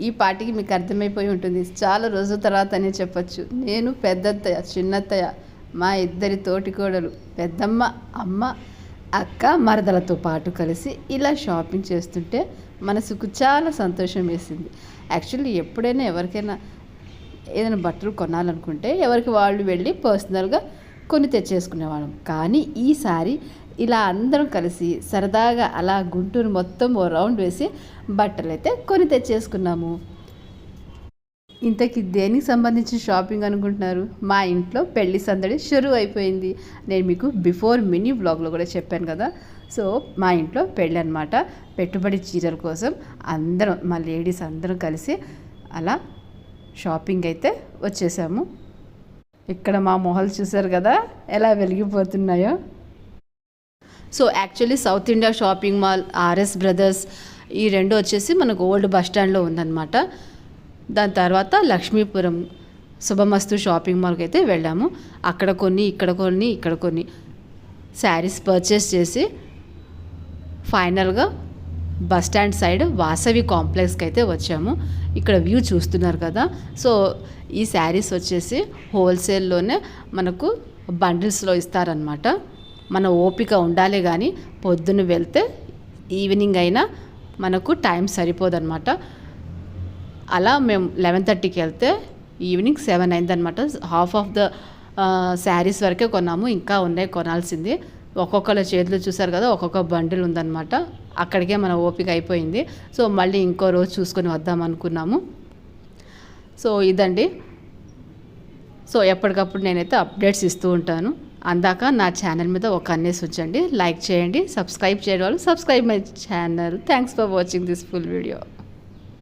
ఈ పాటికి మీకు అర్థమైపోయి ఉంటుంది, చాలా రోజుల తర్వాత అనే చెప్పచ్చు. నేను పెద్దత్తయ్య, చిన్నత్తయ్య, మా ఇద్దరి తోటికోడలు, పెద్దమ్మ, అమ్మ, అక్క, మరదలతో పాటు కలిసి ఇలా షాపింగ్ చేస్తుంటే మనసుకు చాలా సంతోషం వేసింది. యాక్చువల్లీ ఎప్పుడైనా ఎవరికైనా ఏదైనా బట్టలు కొనాలనుకుంటే ఎవరికి వాళ్ళు వెళ్ళి పర్సనల్గా కొని తెచ్చేసుకునేవాళ్ళం. కానీ ఈసారి ఇలా అందరం కలిసి సరదాగా అలా గుంటూరు మొత్తం ఓ రౌండ్ వేసి బట్టలు అయితే కొని తెచ్చేసుకున్నాము. ఇంతకీ దేనికి సంబంధించిన షాపింగ్ అనుకుంటున్నారు? మా ఇంట్లో పెళ్లి సందడి షురువు అయిపోయింది. నేను మీకు బిఫోర్ మినీ వ్లాగ్లో కూడా చెప్పాను కదా. సో మా ఇంట్లో పెళ్ళి అనమాట. పెట్టుబడి చీరల కోసం అందరం, మా లేడీస్ అందరం కలిసి అలా షాపింగ్ అయితే వచ్చేసాము. ఇక్కడ మా మొహాలు చూసారు కదా ఎలా వెలిగిపోతున్నాయో. So actually south India shopping mall, RS brothers, ఈ రెండు వచ్చేసి మనకు ఓల్డ్ బస్ స్టాండ్లో ఉందన్నమాట. దాని తర్వాత లక్ష్మీపురం శుభమస్తు షాపింగ్ మాల్కి అయితే వెళ్ళాము. అక్కడ కొన్ని, ఇక్కడ కొన్ని, ఇక్కడ కొన్ని శారీస్ పర్చేస్ చేసి ఫైనల్గా బస్ స్టాండ్ సైడ్ వాసవి కాంప్లెక్స్కి అయితే వచ్చాము. ఇక్కడ వ్యూ చూస్తున్నారు కదా. సో ఈ శారీస్ వచ్చేసి హోల్సేల్లోనే మనకు బండిల్స్లో ఇస్తారనమాట. మన ఓపిక ఉండాలి, కానీ పొద్దున్న వెళ్తే ఈవినింగ్ అయినా మనకు టైం సరిపోదన్నమాట. అలా మేము 11:30కి వెళ్తే ఈవినింగ్ 7 అయిందనమాట. హాఫ్ ఆఫ్ ద శారీస్ వరకే కొన్నాము, ఇంకా ఉన్నాయి కొనాల్సింది. ఒక్కొక్కళ్ళ చేతులు చూసారు కదా, ఒక్కొక్క బండిల్ ఉందన్నమాట. అక్కడికే మన ఓపిక అయిపోయింది. సో మళ్ళీ ఇంకో రోజు చూసుకొని వద్దాం అనుకున్నాము. సో ఇదండి. సో ఎప్పటికప్పుడు నేనైతే అప్డేట్స్ ఇస్తూ ఉంటాను. అందాక నా ఛానల్ మీద ఒక కన్నేసి ఉంచండి, లైక్ చేయండి, సబ్స్క్రైబ్ చేయడం వాళ్ళు subscribe my channel. Thanks for watching this full video.